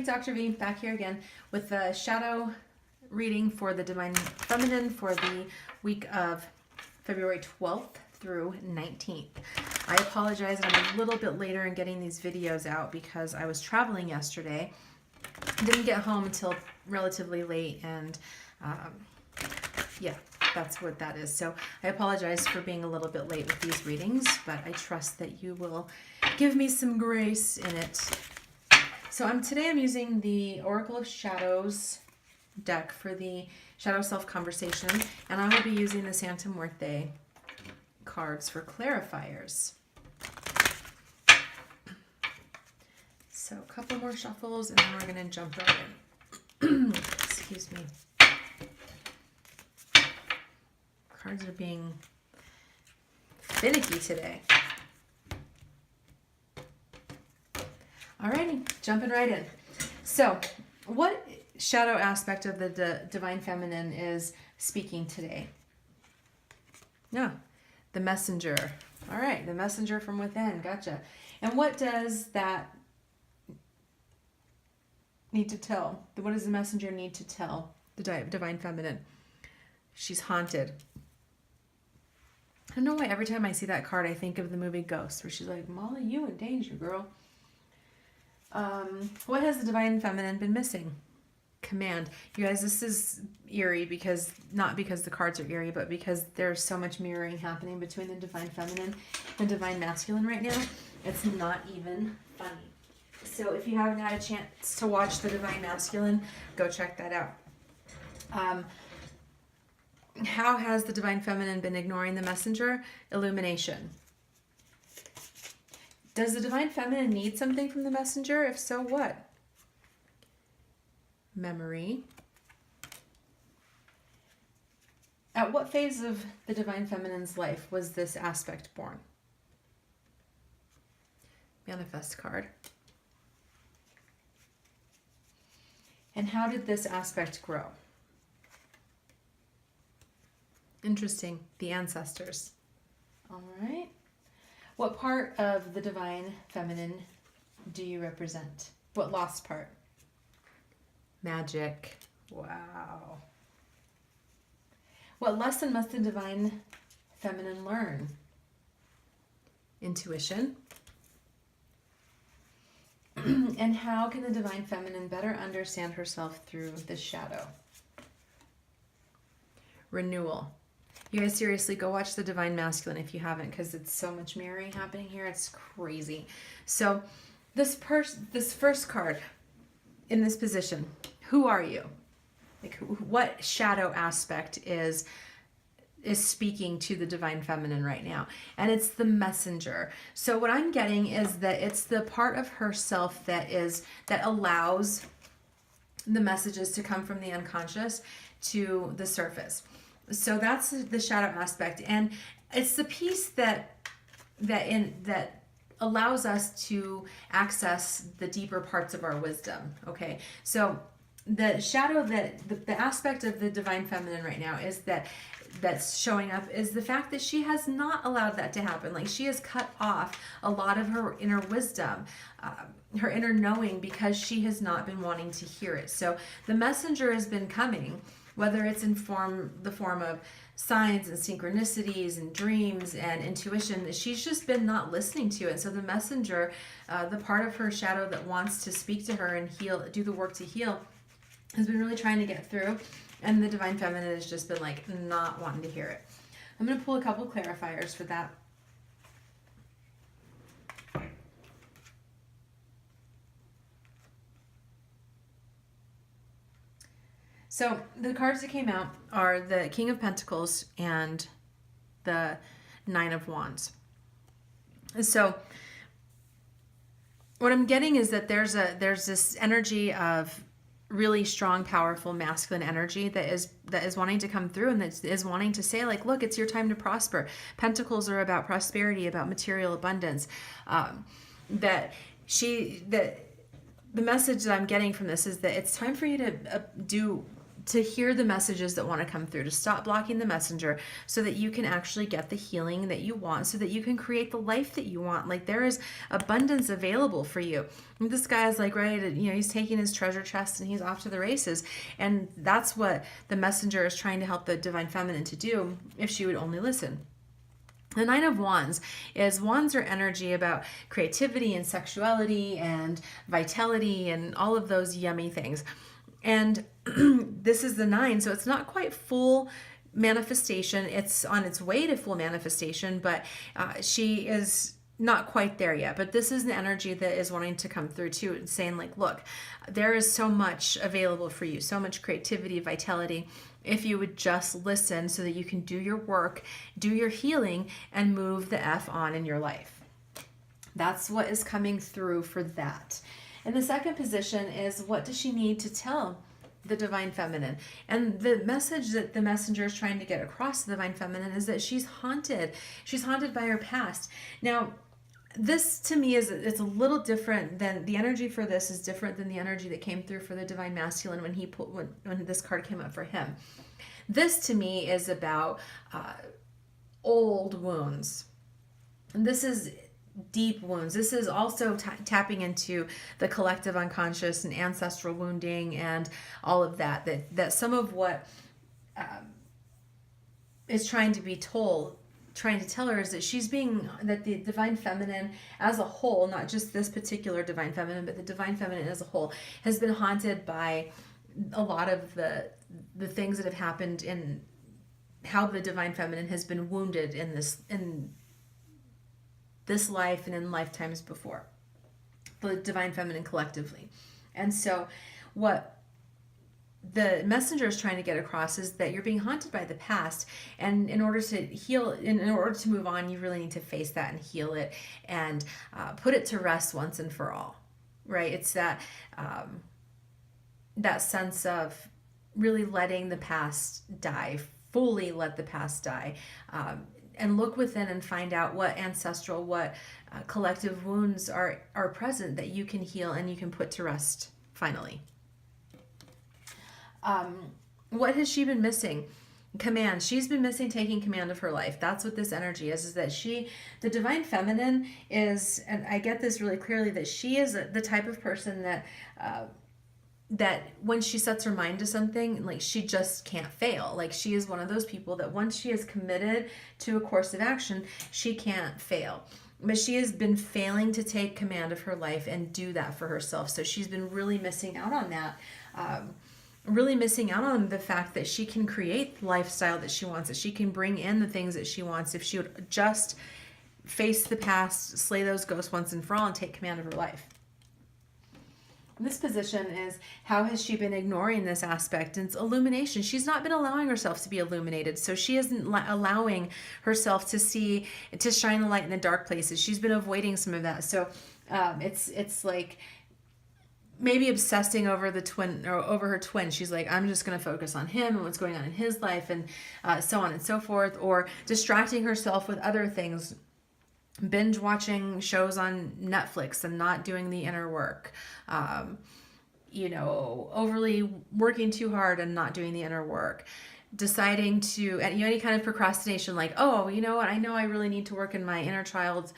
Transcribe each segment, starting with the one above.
Dr. V back here again with the shadow reading for the Divine Feminine for the week of February 12th through 19th. I apologize, I'm a little bit later in getting these videos out because I was traveling yesterday. Didn't get home until relatively late, and yeah, that's what that is. So I apologize for being a little bit late with these readings, but I trust that you will give me some grace in it. So today I'm using the Oracle of Shadows deck for the Shadow Self-Conversation, and I will be using the Santa Muerte cards for clarifiers. So a couple more shuffles, and then we're going to jump right in. Excuse me. Cards are being finicky today. Alrighty, jumping right in. So, what shadow aspect of the Divine Feminine is speaking today? Yeah, the messenger. All right, the messenger from within. Gotcha. And what does that need to tell? What does the messenger need to tell the Divine Feminine? She's haunted. I don't know why every time I see that card, I think of the movie Ghost, where she's like, Molly, you in danger, girl. What has the Divine Feminine been missing? Command. You guys, this is eerie because, not because the cards are eerie, but because there's so much mirroring happening between the Divine Feminine and Divine Masculine right now. It's not even funny. So if you haven't had a chance to watch the Divine Masculine, go check that out. How has the Divine Feminine been ignoring the messenger? Illumination. Does the Divine Feminine need something from the messenger? If so, what? Memory. At what phase of the Divine Feminine's life was this aspect born? Manifest card. And how did this aspect grow? Interesting. The ancestors. All right. What part of the Divine Feminine do you represent? What lost part? Magic. Wow. What lesson must the Divine Feminine learn? Intuition. And how can the Divine Feminine better understand herself through the shadow? Renewal. You guys, seriously, go watch the Divine Masculine if you haven't, because it's so much mirroring happening here. It's crazy. So this first card in this position, who are you? Like, what shadow aspect is speaking to the Divine Feminine right now? And it's the messenger. So what I'm getting is that it's the part of herself that allows the messages to come from the unconscious to the surface. So that's the shadow aspect, and it's the piece that allows us to access the deeper parts of our wisdom. Okay, so the shadow the aspect of the Divine Feminine right now is that's showing up is the fact that she has not allowed that to happen. Like, she has cut off a lot of her inner wisdom, her inner knowing, because she has not been wanting to hear it. So the messenger has been coming, whether it's in the form of signs and synchronicities and dreams and intuition. She's just been not listening to it. So the messenger, the part of her shadow that wants to speak to her and do the work to heal, has been really trying to get through. And the Divine Feminine has just been like not wanting to hear it. I'm going to pull a couple clarifiers for that. So the cards that came out are the King of Pentacles and the Nine of Wands. So what I'm getting is that there's this energy of really strong, powerful masculine energy that is wanting to come through, and that is wanting to say, like, look, it's your time to prosper. Pentacles are about prosperity, about material abundance. The message that I'm getting from this is that it's time for you to to hear the messages that want to come through, to stop blocking the messenger so that you can actually get the healing that you want, so that you can create the life that you want. Like, there is abundance available for you. And this guy is like, right, he's taking his treasure chest and he's off to the races. And that's what the messenger is trying to help the divine feminine to do if she would only listen. The Nine of Wands are energy about creativity and sexuality and vitality and all of those yummy things. And this is the 9, so it's not quite full manifestation. It's on its way to full manifestation, but she is not quite there yet. But this is an energy that is wanting to come through too, and saying like, look, there is so much available for you, so much creativity, vitality, if you would just listen so that you can do your work, do your healing, and move the F on in your life. That's what is coming through for that. And the second position is, what does she need to tell the divine feminine? And the message that the messenger is trying to get across to the divine feminine is that she's haunted. She's haunted by her past. Now, this to me it's a little different than the energy for this is different than the energy that came through for the divine masculine when this card came up for him. This to me is about old wounds. And this is deep wounds. This is also tapping into the collective unconscious and ancestral wounding and all of that some of what is trying to tell her is that the divine feminine as a whole, not just this particular divine feminine, but the divine feminine as a whole, has been haunted by a lot of the things that have happened in how the divine feminine has been wounded in this life and in lifetimes before, the divine feminine collectively. And so what the messenger is trying to get across is that you're being haunted by the past, and in order to heal, in order to move on, you really need to face that and heal it and put it to rest once and for all, right? It's that that sense of really letting the past die, fully let the past die, and look within and find out what ancestral, what collective wounds are present that you can heal and you can put to rest finally. What has she been missing? Command. She's been missing taking command of her life. That's what this energy is that the divine feminine is, and I get this really clearly, that she is the type of person that when she sets her mind to something, like, she just can't fail. Like, she is one of those people that once she is committed to a course of action, she can't fail. But she has been failing to take command of her life and do that for herself. So she's been really missing out on that. Really missing out on the fact that she can create the lifestyle that she wants, that she can bring in the things that she wants if she would just face the past, slay those ghosts once and for all, and take command of her life. This position is, how has she been ignoring this aspect? And it's illumination. She's not been allowing herself to be illuminated. So she isn't allowing herself to shine the light in the dark places. She's been avoiding some of that. So it's like maybe obsessing over the twin, or over her twin. She's like, I'm just going to focus on him and what's going on in his life, and so on and so forth, or distracting herself with other things, binge watching shows on Netflix and not doing the inner work, overly working too hard and not doing the inner work, deciding to, any kind of procrastination, like, oh, you know what, I know I really need to work in my inner child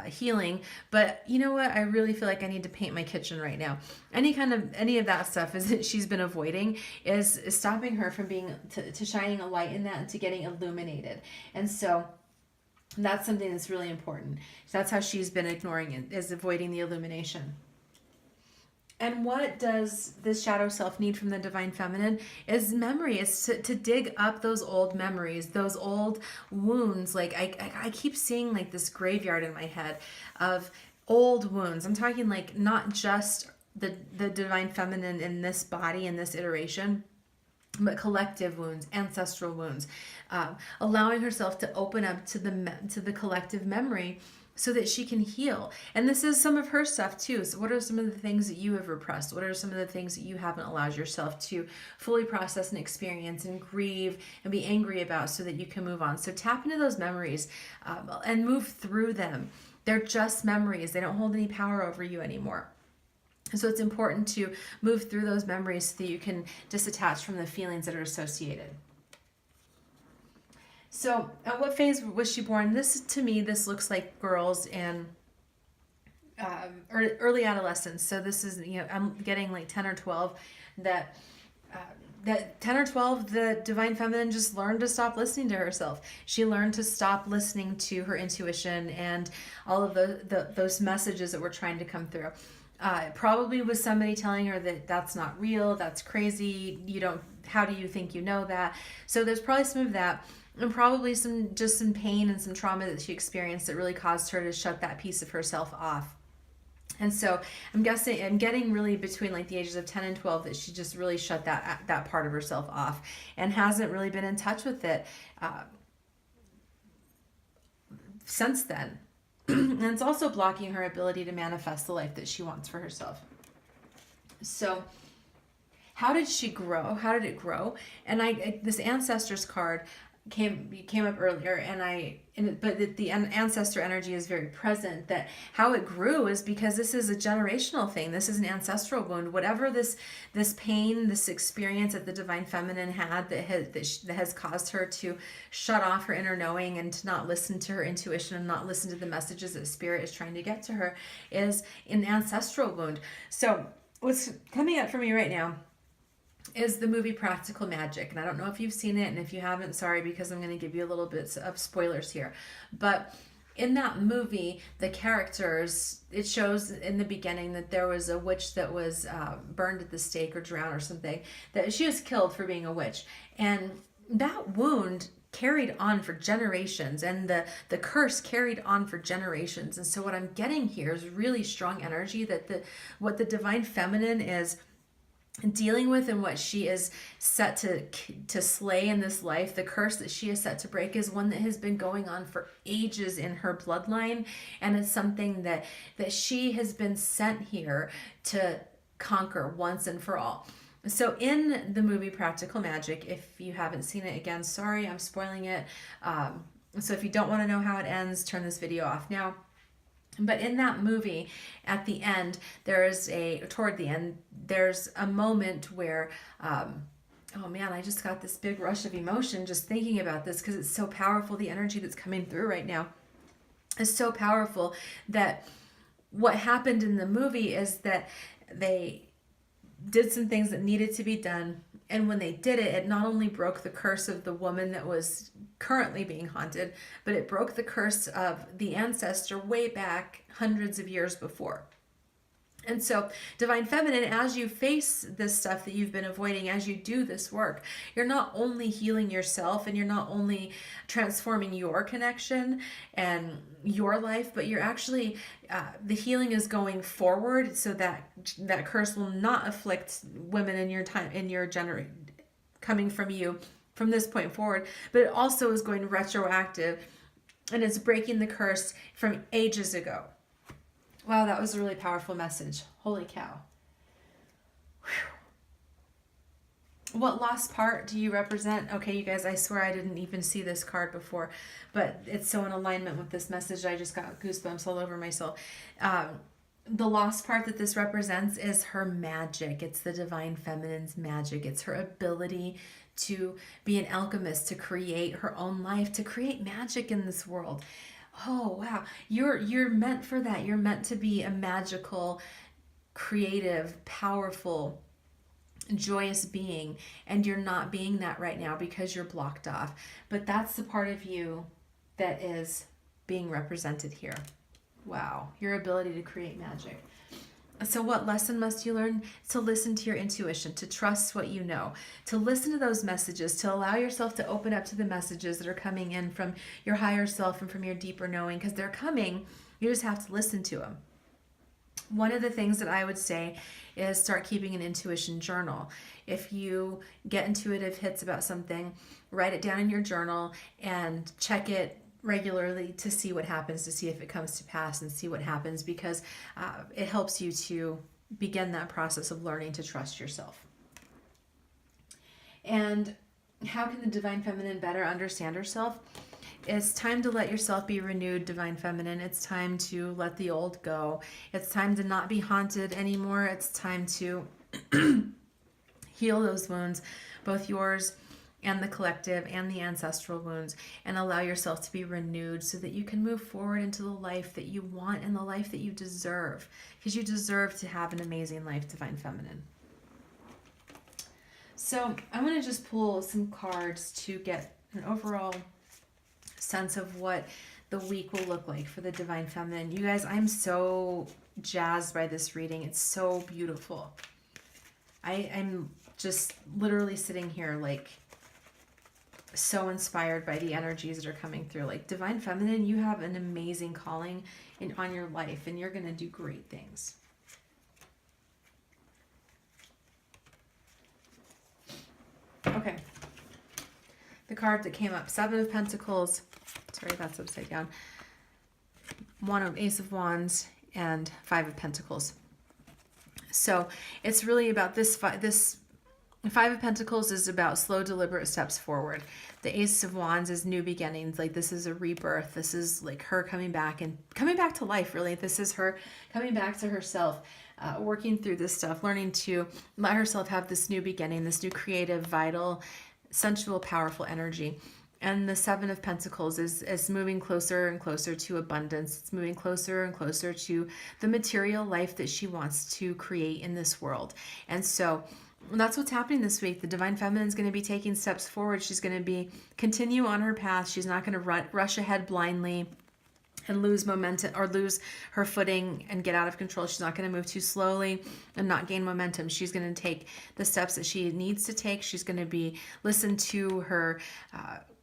healing, but you know what, I really feel like I need to paint my kitchen right now. Any of that stuff is that she's been avoiding is stopping her from being to shining a light in that and to getting illuminated. And so that's something that's really important. So that's how she's been ignoring it, is avoiding the illumination. And what does this shadow self need from the divine feminine is memory. Is to dig up those old memories, those old wounds. Like I keep seeing like this graveyard in my head of old wounds. I'm talking like not just the divine feminine in this body, in this iteration, but collective wounds, ancestral wounds, allowing herself to open up to the collective memory so that she can heal. And this is some of her stuff too. So what are some of the things that you have repressed? What are some of the things that you haven't allowed yourself to fully process and experience and grieve and be angry about so that you can move on? So tap into those memories and move through them. They're just memories. They don't hold any power over you anymore. So it's important to move through those memories so that you can disattach from the feelings that are associated. So at what phase was she born? This, to me, this looks like girls in early adolescence. So this is, I'm getting like 10 or 12 that that 10 or 12, the divine feminine just learned to stop listening to herself. She learned to stop listening to her intuition and all of those messages that were trying to come through. Probably was somebody telling her that that's not real, that's crazy, how do you think you know that? So there's probably some of that, and probably some pain and some trauma that she experienced that really caused her to shut that piece of herself off. And so I'm getting really between like the ages of 10 and 12 that she just really shut that part of herself off and hasn't really been in touch with it since then. And it's also blocking her ability to manifest the life that she wants for herself. So how did she grow? How did it grow? And this ancestors card came up earlier, but the ancestor energy is very present. That how it grew is because this is a generational thing. This is an ancestral wound. Whatever this pain, this experience that the divine feminine had that has caused her to shut off her inner knowing and to not listen to her intuition and not listen to the messages that spirit is trying to get to her, is an ancestral wound. So what's coming up for me right now is the movie Practical Magic. And I don't know if you've seen it, and if you haven't, sorry, because I'm going to give you a little bit of spoilers here. But in that movie, the characters, it shows in the beginning that there was a witch that was burned at the stake or drowned or something, that she was killed for being a witch. And that wound carried on for generations, and the curse carried on for generations. And so what I'm getting here is really strong energy that what the divine feminine is dealing with and what she is set to slay in this life, the curse that she is set to break, is one that has been going on for ages in her bloodline, and it's something that she has been sent here to conquer once and for all. So in the movie Practical Magic, if you haven't seen it, again, sorry, I'm spoiling it. So if you don't want to know how it ends, turn this video off now. But in that movie, at the end, toward the end, there's a moment where, oh man, I just got this big rush of emotion just thinking about this, because it's so powerful. The energy that's coming through right now is so powerful, that what happened in the movie is that they did some things that needed to be done. And when they did it, it not only broke the curse of the woman that was currently being haunted, but it broke the curse of the ancestor way back hundreds of years before. And so, divine feminine, as you face this stuff that you've been avoiding, as you do this work, you're not only healing yourself and you're not only transforming your connection and your life, but you're actually, the healing is going forward so that that curse will not afflict women in your time, in your generation, coming from you from this point forward, but it also is going retroactive, and it's breaking the curse from ages ago. Wow, that was a really powerful message. Holy cow. Whew. What lost part do you represent? Okay, you guys, I swear I didn't even see this card before, but it's so in alignment with this message. I just got goosebumps all over myself. The lost part that this represents is her magic. It's the divine feminine's magic. It's her ability to be an alchemist, to create her own life, to create magic in this world. Oh, wow. You're meant for that. You're meant to be a magical, creative, powerful, joyous being, and you're not being that right now because you're blocked off. But that's the part of you that is being represented here. Wow. Your ability to create magic. So what lesson must you learn? To listen to your intuition, to trust what you know, to listen to those messages, to allow yourself to open up to the messages that are coming in from your higher self and from your deeper knowing, because they're coming. You just have to listen to them. One of the things that I would say is start keeping an intuition journal. If you get intuitive hits about something, write it down in your journal and check it regularly to see what happens, to see if it comes to pass and see what happens, because it helps you to begin that process of learning to trust yourself. And how can the divine feminine better understand herself? It's time to let yourself be renewed, Divine Feminine. It's time to let the old go. It's time to not be haunted anymore. It's time to heal those wounds, both yours and the collective and the ancestral wounds, and allow yourself to be renewed so that you can move forward into the life that you want and the life that you deserve, because you deserve to have an amazing life, Divine Feminine. So I'm going to just pull some cards to get an overall sense of what the week will look like for the Divine Feminine. You guys, I'm so jazzed by this reading. It's so beautiful. I'm just literally sitting here like so inspired by the energies that are coming through. Like, Divine Feminine, you have an amazing calling on your life, and you're going to do great things. Okay. The card that came up, Seven of Pentacles. Sorry, that's upside down. Ace of Wands and Five of Pentacles. So it's really about this Five of Pentacles is about slow, deliberate steps forward. The Ace of Wands is new beginnings. Like, this is a rebirth. This is like her coming back to life, really. This is her coming back to herself, working through this stuff, learning to let herself have this new beginning, this new creative, vital, sensual, powerful energy. And the Seven of Pentacles is moving closer and closer to abundance. It's moving closer and closer to the material life that she wants to create in this world. And so that's what's happening this week. The Divine Feminine is going to be taking steps forward. She's going to continue on her path. She's not going to rush ahead blindly and lose momentum or lose her footing and get out of control. She's not going to move too slowly and not gain momentum. She's going to take the steps that she needs to take. She's going to listen to her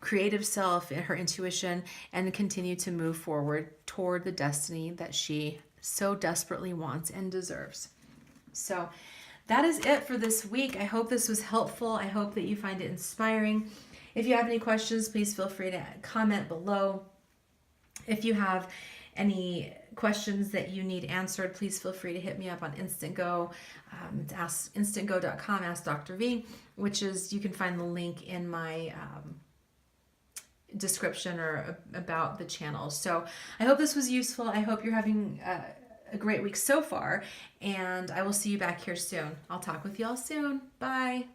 creative self and her intuition and continue to move forward toward the destiny that she so desperately wants and deserves. So that is it for this week. I hope this was helpful. I hope that you find it inspiring. If you have any questions, please feel free to comment below. If you have any questions that you need answered, please feel free to hit me up on Instant Go. It's instantgo.com, Ask Dr. V, which is, you can find the link in my description or about the channel. So I hope this was useful. I hope you're having a great week so far, and I will see you back here soon. I'll talk with y'all soon. Bye.